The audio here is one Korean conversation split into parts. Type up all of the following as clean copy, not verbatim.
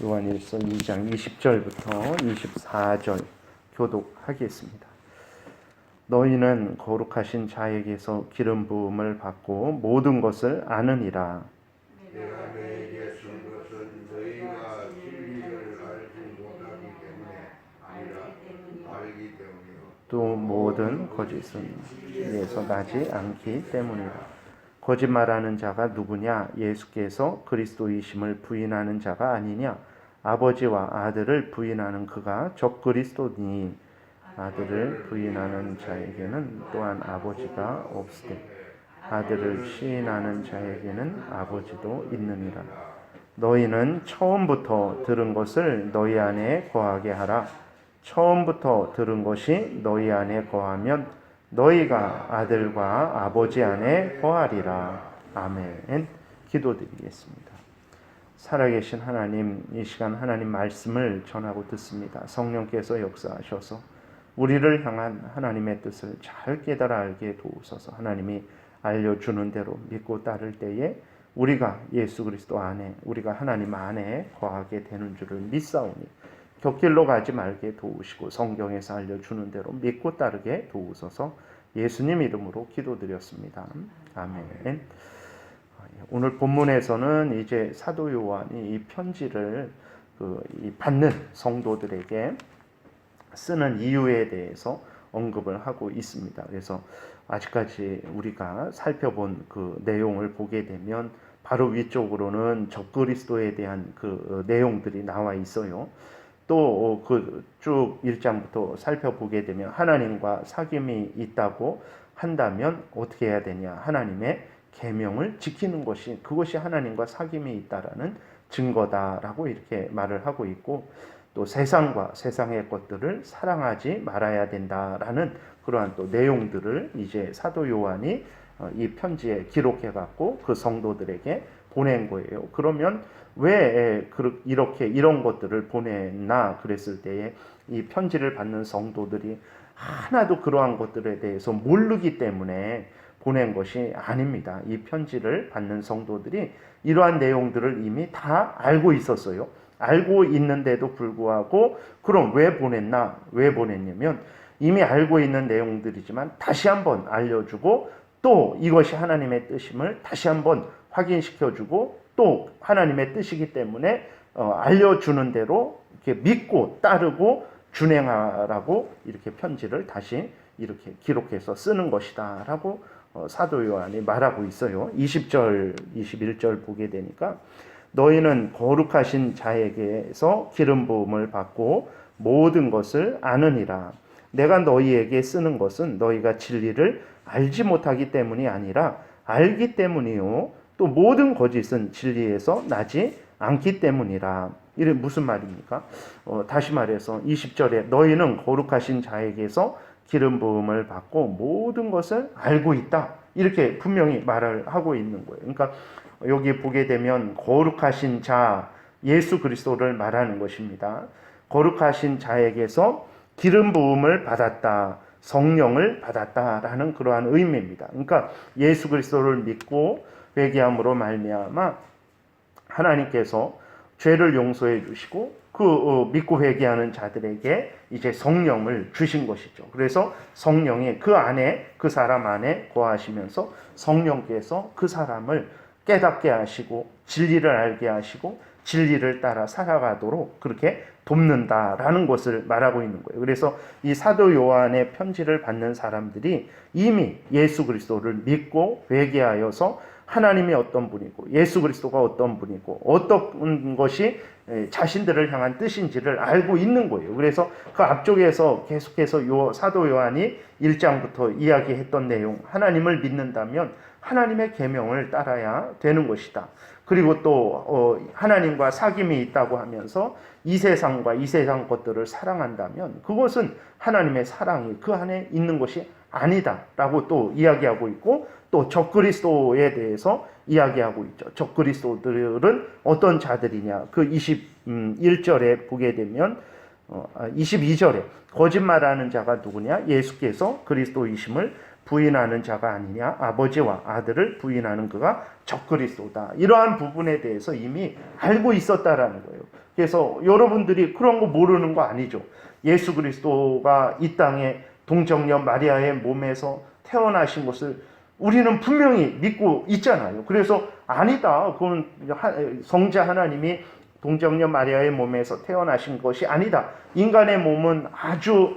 요한일서 2장 20절부터 24절 교독하겠습니다. 너희는 거룩하신 자에게서 기름 부음을 받고 모든 것을 아느니라. 내가 너희에게 준 것은 너희가 진리를 알지 못하기 때문에 아니라 알기 때문이요. 또 모든 거짓은 진리에서 나지 않기 때문이라. 거짓말하는 자가 누구냐? 예수께서 그리스도이심을 부인하는 자가 아니냐? 아버지와 아들을 부인하는 그가 적그리스도니 아들을 부인하는 자에게는 또한 아버지가 없으되 아들을 시인하는 자에게는 아버지도 있느니라. 너희는 처음부터 들은 것을 너희 안에 거하게 하라. 처음부터 들은 것이 너희 안에 거하면 너희가 아들과 아버지 안에 거하리라. 아멘. 기도드리겠습니다. 살아계신 하나님, 이 시간 하나님 말씀을 전하고 듣습니다. 성령께서 역사하셔서 우리를 향한 하나님의 뜻을 잘 깨달아 알게 도우소서. 하나님이 알려주는 대로 믿고 따를 때에 우리가 예수 그리스도 안에, 우리가 하나님 안에 거하게 되는 줄을 믿사오니 곁길로 가지 말게 도우시고 성경에서 알려주는 대로 믿고 따르게 도우소서. 예수님 이름으로 기도드렸습니다. 아멘. 오늘 본문에서는 이제 사도 요한이 이 편지를 받는 성도들에게 쓰는 이유에 대해서 언급을 하고 있습니다. 그래서 아직까지 우리가 살펴본 그 내용을 보게 되면 바로 위쪽으로는 적그리스도에 대한 그 내용들이 나와 있어요. 또 그 쭉 1장부터 살펴보게 되면 하나님과 사귐이 있다고 한다면 어떻게 해야 되냐? 하나님의 계명을 지키는 것이, 그것이 하나님과 사귐이 있다라는 증거다라고 이렇게 말을 하고 있고, 또 세상과 세상의 것들을 사랑하지 말아야 된다라는 그러한 또 내용들을 이제 사도 요한이 이 편지에 기록해 갖고 그 성도들에게 보낸 거예요. 그러면 왜 이렇게 이런 것들을 보냈나 그랬을 때에 이 편지를 받는 성도들이 하나도 그러한 것들에 대해서 모르기 때문에 보낸 것이 아닙니다. 이 편지를 받는 성도들이 이러한 내용들을 이미 다 알고 있었어요. 알고 있는데도 불구하고 그럼 왜 보냈나? 왜 보냈냐면 이미 알고 있는 내용들이지만 다시 한번 알려주고 또 이것이 하나님의 뜻임을 다시 한번 확인시켜주고 또 하나님의 뜻이기 때문에 알려주는 대로 이렇게 믿고 따르고 준행하라고 이렇게 편지를 다시 이렇게 기록해서 쓰는 것이다 라고 사도 요한이 말하고 있어요. 20절 21절 보게 되니까 너희는 거룩하신 자에게서 기름 부음을 받고 모든 것을 아느니라. 내가 너희에게 쓰는 것은 너희가 진리를 알지 못하기 때문이 아니라 알기 때문이요 또 모든 거짓은 진리에서 나지 않기 때문이라. 이게 무슨 말입니까? 다시 말해서 20절에 너희는 거룩하신 자에게서 기름 부음을 받고 모든 것을 알고 있다. 이렇게 분명히 말을 하고 있는 거예요. 그러니까 여기 보게 되면 거룩하신 자, 예수 그리스도를 말하는 것입니다. 거룩하신 자에게서 기름 부음을 받았다. 성령을 받았다라는 그러한 의미입니다. 그러니까 예수 그리스도를 믿고 회개함으로 말미암아 하나님께서 죄를 용서해 주시고 믿고 회개하는 자들에게 이제 성령을 주신 것이죠. 그래서 성령이 그 안에, 그 사람 안에 거하시면서 성령께서 그 사람을 깨닫게 하시고 진리를 알게 하시고 진리를 따라 살아가도록 그렇게 돕는다라는 것을 말하고 있는 거예요. 그래서 이 사도 요한의 편지를 받는 사람들이 이미 예수 그리스도를 믿고 회개하여서 하나님이 어떤 분이고 예수 그리스도가 어떤 분이고 어떤 것이 자신들을 향한 뜻인지를 알고 있는 거예요. 그래서 그 앞쪽에서 계속해서 사도 요한이 1장부터 이야기했던 내용, 하나님을 믿는다면 하나님의 계명을 따라야 되는 것이다. 그리고 또 하나님과 사귐이 있다고 하면서 이 세상과 이 세상 것들을 사랑한다면 그것은 하나님의 사랑이 그 안에 있는 것이 아니다라고 또 이야기하고 있고 또 적그리스도에 대해서 이야기하고 있죠. 적그리스도들은 어떤 자들이냐? 그 21절에 보게 되면 22절에 거짓말하는 자가 누구냐? 예수께서 그리스도이심을 부인하는 자가 아니냐, 아버지와 아들을 부인하는 그가 적그리스도다. 이러한 부분에 대해서 이미 알고 있었다라는 거예요. 그래서 여러분들이 그런 거 모르는 거 아니죠. 예수 그리스도가 이 땅에 동정녀 마리아의 몸에서 태어나신 것을 우리는 분명히 믿고 있잖아요. 그래서 아니다, 그건 성자 하나님이 동정녀 마리아의 몸에서 태어나신 것이 아니다. 인간의 몸은 아주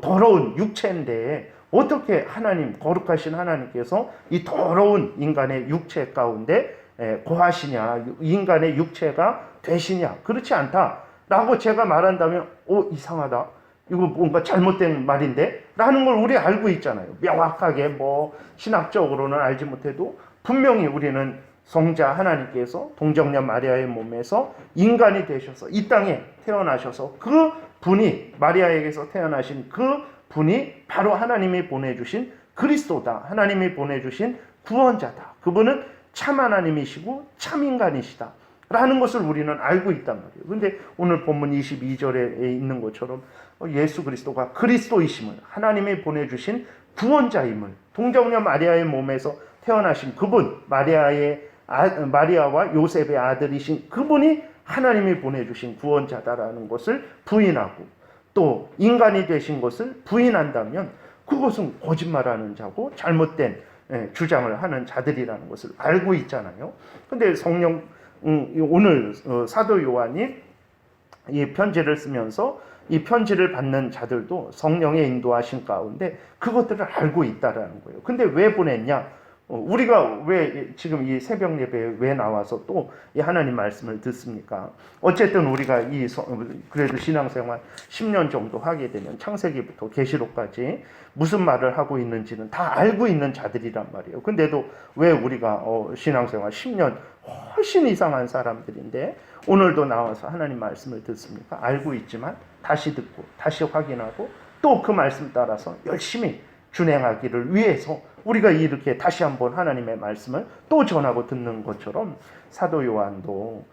더러운 육체인데 어떻게 하나님, 거룩하신 하나님께서 이 더러운 인간의 육체 가운데 거하시냐, 인간의 육체가 되시냐. 그렇지 않다라고 제가 말한다면 이상하다, 이거 뭔가 잘못된 말인데 라는 걸 우리 알고 있잖아요. 명확하게 뭐 신학적으로는 알지 못해도 분명히 우리는 성자 하나님께서 동정녀 마리아의 몸에서 인간이 되셔서 이 땅에 태어나셔서 그 분이, 마리아에게서 태어나신 그 분이 바로 하나님이 보내주신 그리스도다. 하나님이 보내주신 구원자다. 그분은 참 하나님이시고 참 인간이시다 라는 것을 우리는 알고 있단 말이에요. 그런데 오늘 본문 22절에 있는 것처럼 예수 그리스도가 그리스도이심을, 하나님이 보내주신 구원자임을, 동정녀 마리아의 몸에서 태어나신 그분, 마리아와 요셉의 아들이신 그분이 하나님이 보내주신 구원자다라는 것을 부인하고 또 인간이 되신 것을 부인한다면 그것은 거짓말하는 자고 잘못된 주장을 하는 자들이라는 것을 알고 있잖아요. 근데 성령, 오늘 사도 요한이 이 편지를 쓰면서 이 편지를 받는 자들도 성령의 인도하신 가운데 그것들을 알고 있다라는 거예요. 근데 왜 보냈냐? 우리가 왜 지금 이 새벽 예배에 왜 나와서 또 이 하나님 말씀을 듣습니까? 어쨌든 우리가 그래도 신앙생활 10년 정도 하게 되면 창세기부터 계시록까지 무슨 말을 하고 있는지는 다 알고 있는 자들이란 말이에요. 근데도 왜 우리가 신앙생활 10년 훨씬 이상한 사람들인데 오늘도 나와서 하나님 말씀을 듣습니까? 알고 있지만 다시 듣고 다시 확인하고 또 그 말씀 따라서 열심히 준행하기를 위해서 우리가 이렇게 다시 한번 하나님의 말씀을 또 전하고 듣는 것처럼 사도 요한도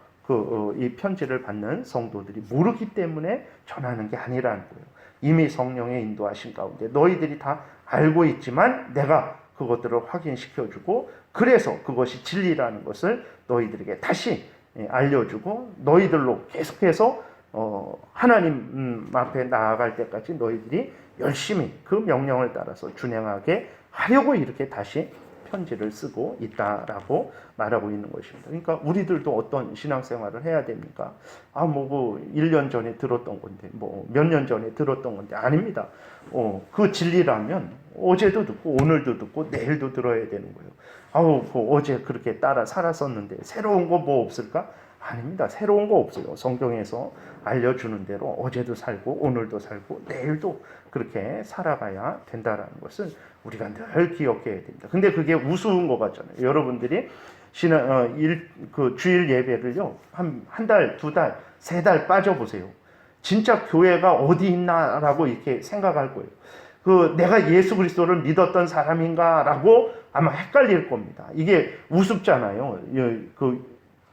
이 편지를 받는 성도들이 모르기 때문에 전하는 게 아니라는 거예요. 이미 성령의 인도하신 가운데 너희들이 다 알고 있지만 내가 그것들을 확인시켜주고 그래서 그것이 진리라는 것을 너희들에게 다시 알려주고 너희들로 계속해서 하나님 앞에 나아갈 때까지 너희들이 열심히 그 명령을 따라서 준행하게 하려고 이렇게 다시 편지를 쓰고 있다라고 말하고 있는 것입니다. 그러니까 우리들도 어떤 신앙생활을 해야 됩니까? 뭐 1년 전에 들었던 건데 뭐 몇 년 전에 들었던 건데 아닙니다. 그 진리라면 어제도 듣고 오늘도 듣고 내일도 들어야 되는 거예요. 어제 그렇게 따라 살았었는데 새로운 거 뭐 없을까? 아닙니다. 새로운 거 없어요. 성경에서 알려주는 대로 어제도 살고 오늘도 살고 내일도 그렇게 살아가야 된다는 것을 우리가 늘 기억해야 됩니다. 근데 그게 우스운 것 같잖아요. 여러분들이 주일 예배를요 한 달, 두 달, 세 달 빠져보세요. 진짜 교회가 어디 있나라고 이렇게 생각할 거예요. 내가 예수 그리스도를 믿었던 사람인가라고 아마 헷갈릴 겁니다. 이게 우습잖아요.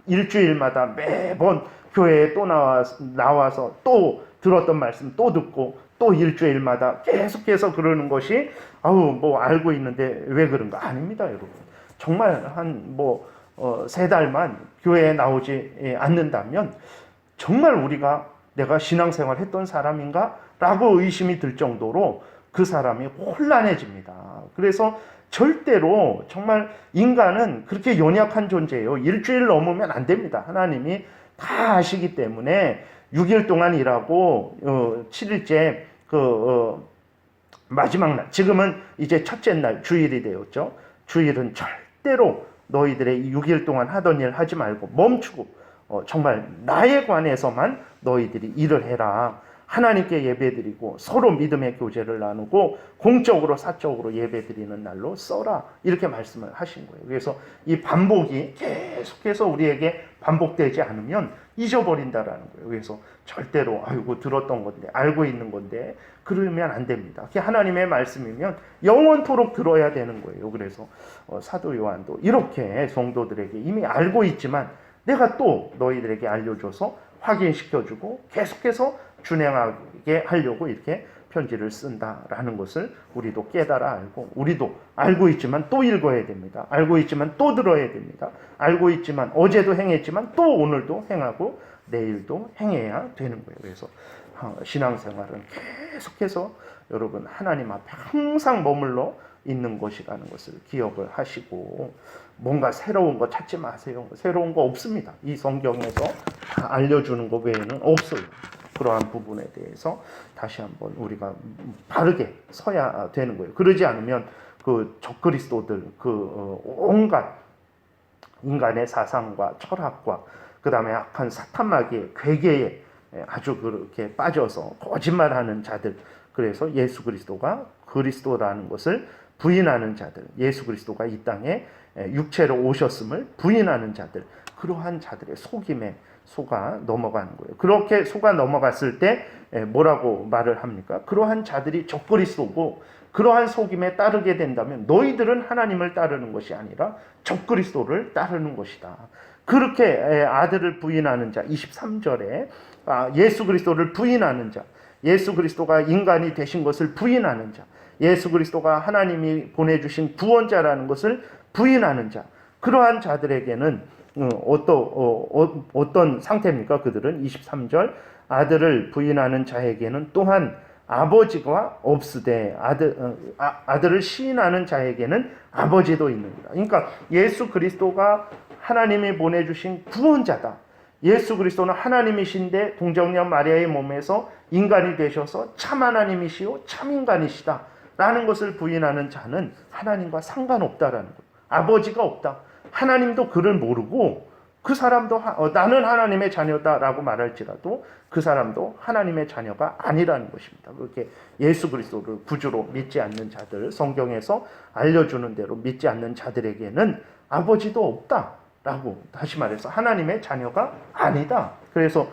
일주일마다 매번 교회에 또 나와서 또 들었던 말씀 또 듣고 또 일주일마다 계속해서 그러는 것이 뭐 알고 있는데 왜 그런가? 아닙니다, 여러분. 정말 한 세 달만 교회에 나오지 않는다면 정말 우리가 내가 신앙생활 했던 사람인가? 라고 의심이 들 정도로 그 사람이 혼란해집니다. 그래서 절대로 정말 인간은 그렇게 연약한 존재예요. 일주일 넘으면 안 됩니다. 하나님이 다 아시기 때문에 6일 동안 일하고 7일째 마지막 날, 지금은 이제 첫째 날 주일이 되었죠. 주일은 절대로 너희들의 6일 동안 하던 일 하지 말고 멈추고 정말 나에 관해서만 너희들이 일을 해라. 하나님께 예배드리고 서로 믿음의 교제를 나누고 공적으로 사적으로 예배드리는 날로 써라. 이렇게 말씀을 하신 거예요. 그래서 이 반복이 계속해서 우리에게 반복되지 않으면 잊어버린다라는 거예요. 그래서 절대로 들었던 건데 알고 있는 건데 그러면 안 됩니다. 그게 하나님의 말씀이면 영원토록 들어야 되는 거예요. 그래서 사도 요한도 이렇게 성도들에게 이미 알고 있지만 내가 또 너희들에게 알려줘서 확인시켜주고 계속해서 준행하게 하려고 이렇게 편지를 쓴다라는 것을 우리도 깨달아 알고, 우리도 알고 있지만 또 읽어야 됩니다. 알고 있지만 또 들어야 됩니다. 알고 있지만 어제도 행했지만 또 오늘도 행하고 내일도 행해야 되는 거예요. 그래서 신앙생활은 계속해서 여러분 하나님 앞에 항상 머물러 있는 것이라는 것을 기억을 하시고, 뭔가 새로운 거 찾지 마세요. 새로운 거 없습니다. 이 성경에서 다 알려주는 것 외에는 없어요. 그러한 부분에 대해서 다시 한번 우리가 바르게 서야 되는 거예요. 그러지 않으면 그 적그리스도들, 온갖 인간의 사상과 철학과 그 다음에 악한 사탄마귀의 괴계에 아주 그렇게 빠져서 거짓말하는 자들, 그래서 예수 그리스도가 그리스도라는 것을 부인하는 자들, 예수 그리스도가 이 땅에 육체로 오셨음을 부인하는 자들, 그러한 자들의 속임에 속아 넘어가는 거예요. 그렇게 속아 넘어갔을 때 뭐라고 말을 합니까? 그러한 자들이 적그리스도고, 그러한 속임에 따르게 된다면 너희들은 하나님을 따르는 것이 아니라 적그리스도를 따르는 것이다. 그렇게 아들을 부인하는 자, 23절에 예수 그리스도를 부인하는 자, 예수 그리스도가 인간이 되신 것을 부인하는 자, 예수 그리스도가 하나님이 보내주신 구원자라는 것을 부인하는 자, 그러한 자들에게는 어떤 상태입니까? 그들은 23절, 아들을 부인하는 자에게는 또한 아버지가 없으되 아들을 시인하는 자에게는 아버지도 있느니라. 그러니까 예수 그리스도가 하나님이 보내주신 구원자다. 예수 그리스도는 하나님이신데 동정녀 마리아의 몸에서 인간이 되셔서 참 하나님이시요 참 인간이시다 라는 것을 부인하는 자는 하나님과 상관없다라는 거예요. 아버지가 없다. 하나님도 그를 모르고 그 사람도 나는 하나님의 자녀다라고 말할지라도 그 사람도 하나님의 자녀가 아니라는 것입니다. 그렇게 예수 그리스도를 구주로 믿지 않는 자들, 성경에서 알려주는 대로 믿지 않는 자들에게는 아버지도 없다라고, 다시 말해서 하나님의 자녀가 아니다. 그래서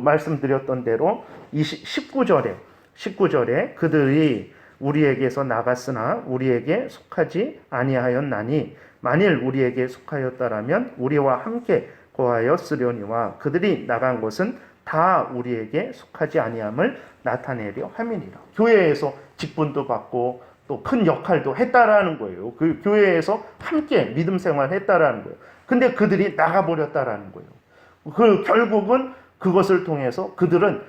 말씀드렸던 대로 19절에 그들이 우리에게서 나갔으나 우리에게 속하지 아니하였나니 만일 우리에게 속하였다라면 우리와 함께 거하였으려니와 그들이 나간 것은 다 우리에게 속하지 아니함을 나타내려 함이니라. 교회에서 직분도 받고 또 큰 역할도 했다라는 거예요. 그 교회에서 함께 믿음 생활했다라는 거예요. 근데 그들이 나가버렸다라는 거예요. 결국은 그것을 통해서 그들은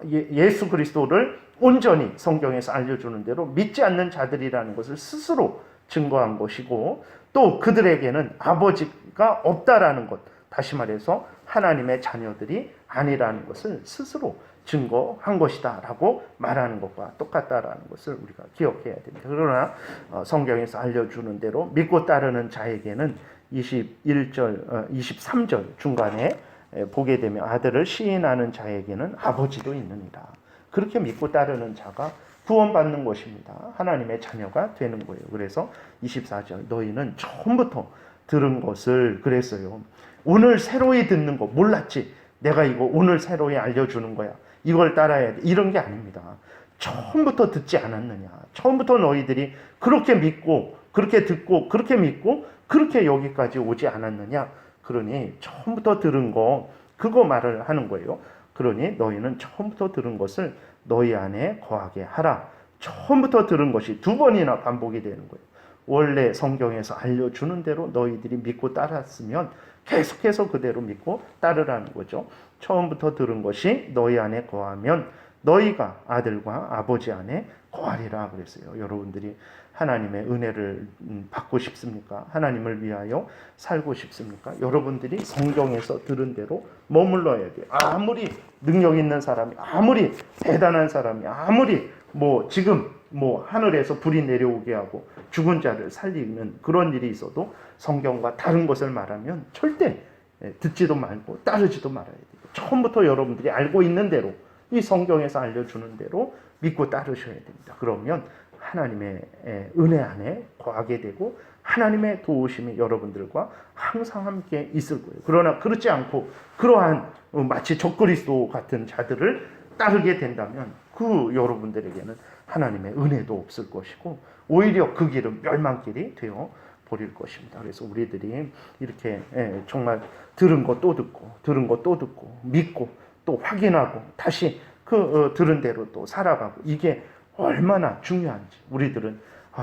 예수 그리스도를 온전히 성경에서 알려주는 대로 믿지 않는 자들이라는 것을 스스로 증거한 것이고, 또 그들에게는 아버지가 없다라는 것, 다시 말해서 하나님의 자녀들이 아니라는 것을 스스로 증거한 것이다 라고 말하는 것과 똑같다라는 것을 우리가 기억해야 됩니다. 그러나 성경에서 알려주는 대로 믿고 따르는 자에게는 23절 중간에 보게 되면 아들을 시인하는 자에게는 아버지도 있느니라. 그렇게 믿고 따르는 자가 구원받는 것입니다. 하나님의 자녀가 되는 거예요. 그래서 24절, 너희는 처음부터 들은 것을 그랬어요. 오늘 새로이 듣는 거 몰랐지? 내가 이거 오늘 새로이 알려주는 거야. 이걸 따라야 돼. 이런 게 아닙니다. 처음부터 듣지 않았느냐? 처음부터 너희들이 그렇게 믿고 그렇게 듣고 그렇게 믿고 그렇게 여기까지 오지 않았느냐? 그러니 처음부터 들은 거, 그거 말을 하는 거예요. 그러니 너희는 처음부터 들은 것을 너희 안에 거하게 하라. 처음부터 들은 것이 두 번이나 반복이 되는 거예요. 원래 성경에서 알려주는 대로 너희들이 믿고 따랐으면 계속해서 그대로 믿고 따르라는 거죠. 처음부터 들은 것이 너희 안에 거하면 너희가 아들과 아버지 안에 거하리라 그랬어요. 여러분들이 하나님의 은혜를 받고 싶습니까? 하나님을 위하여 살고 싶습니까? 여러분들이 성경에서 들은 대로 머물러야 돼요. 아무리 능력 있는 사람이, 아무리 대단한 사람이, 아무리 지금 하늘에서 불이 내려오게 하고 죽은 자를 살리는 그런 일이 있어도 성경과 다른 것을 말하면 절대 듣지도 말고 따르지도 말아야 돼요. 처음부터 여러분들이 알고 있는 대로, 이 성경에서 알려주는 대로 믿고 따르셔야 됩니다. 그러면 하나님의 은혜 안에 거하게 되고 하나님의 도우심이 여러분들과 항상 함께 있을 거예요. 그러나 그렇지 않고 그러한 마치 적그리스도 같은 자들을 따르게 된다면 그 여러분들에게는 하나님의 은혜도 없을 것이고 오히려 그 길은 멸망길이 되어 버릴 것입니다. 그래서 우리들이 이렇게 정말 들은 거 또 듣고 들은 거 또 듣고 믿고 또 확인하고 다시 들은 대로 또 살아가고, 이게 얼마나 중요한지. 우리들은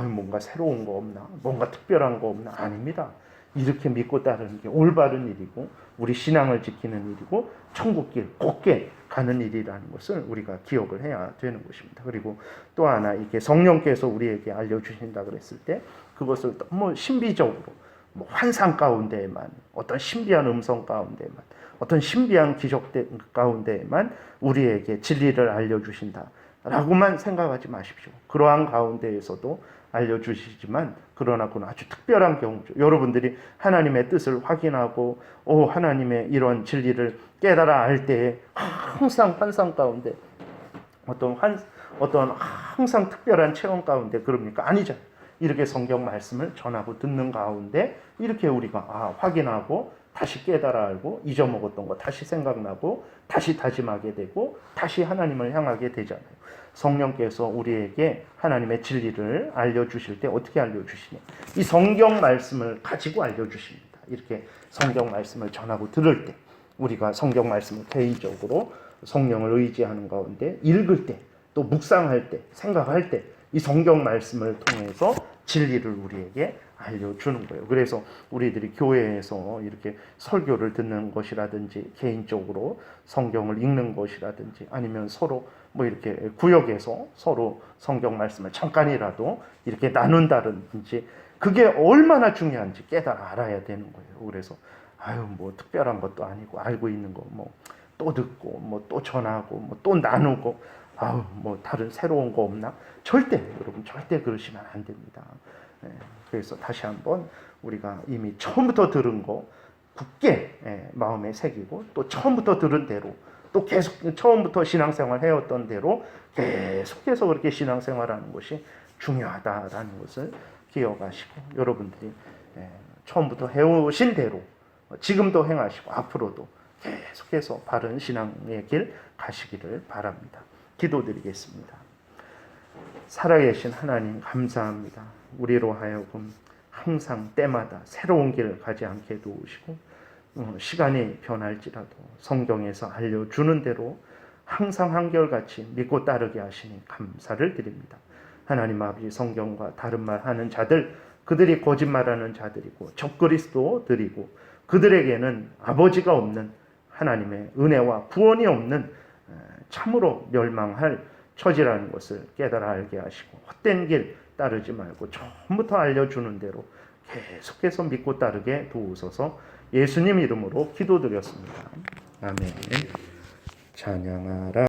뭔가 새로운 거 없나, 뭔가 특별한 거 없나. 아닙니다. 이렇게 믿고 따르는 게 올바른 일이고, 우리 신앙을 지키는 일이고, 천국길 곧게 가는 일이라는 것을 우리가 기억을 해야 되는 것입니다. 그리고 또 하나, 이게 성령께서 우리에게 알려주신다 그랬을 때 그것을 너무 신비적으로, 환상 가운데에만, 어떤 신비한 음성 가운데에만, 어떤 신비한 기적 가운데에만 우리에게 진리를 알려주신다 라고만 생각하지 마십시오. 그러한 가운데에서도 알려주시지만, 그러나 그건 아주 특별한 경우죠. 여러분들이 하나님의 뜻을 확인하고 하나님의 이런 진리를 깨달아 알 때에 항상 환상 가운데, 어떤 항상 특별한 체험 가운데 그럽니까? 아니잖아요. 이렇게 성경 말씀을 전하고 듣는 가운데 이렇게 우리가 확인하고 다시 깨달아 알고, 잊어먹었던 거 다시 생각나고 다시 다짐하게 되고 다시 하나님을 향하게 되잖아요. 성령께서 우리에게 하나님의 진리를 알려주실 때 어떻게 알려주시냐, 이 성경 말씀을 가지고 알려주십니다. 이렇게 성경 말씀을 전하고 들을 때, 우리가 성경 말씀을 개인적으로 성령을 의지하는 가운데 읽을 때, 또 묵상할 때, 생각할 때, 이 성경 말씀을 통해서 진리를 우리에게 알려주는 거예요. 그래서 우리들이 교회에서 이렇게 설교를 듣는 것이라든지, 개인적으로 성경을 읽는 것이라든지, 아니면 서로 이렇게 구역에서 서로 성경 말씀을 잠깐이라도 이렇게 나눈다든지, 그게 얼마나 중요한지 깨달아 알아야 되는 거예요. 그래서 특별한 것도 아니고, 알고 있는 거 또 듣고 또 전하고 또 나누고, 다른 새로운 거 없나? 여러분 절대 그러시면 안 됩니다. 그래서 다시 한번 우리가 이미 처음부터 들은 거 굳게 마음에 새기고, 또 처음부터 들은 대로, 또 계속 처음부터 신앙생활 해왔던 대로 계속해서 그렇게 신앙생활하는 것이 중요하다라는 것을 기억하시고, 여러분들이 처음부터 해오신 대로 지금도 행하시고 앞으로도 계속해서 바른 신앙의 길 가시기를 바랍니다. 기도드리겠습니다. 살아계신 하나님, 감사합니다. 우리로 하여금 항상 때마다 새로운 길을 가지 않게 도우시고, 시간이 변할지라도 성경에서 알려주는 대로 항상 한결같이 믿고 따르게 하시니 감사를 드립니다. 하나님 아버지, 성경과 다른 말 하는 자들, 그들이 거짓말하는 자들이고 적그리스도들이고, 그들에게는 아버지가 없는, 하나님의 은혜와 구원이 없는 참으로 멸망할 처지라는 것을 깨달아 알게 하시고, 헛된 길 따르지 말고 처음부터 알려주는 대로 계속해서 믿고 따르게 도우소서. 예수님 이름으로 기도드렸습니다. 아멘. 찬양하라.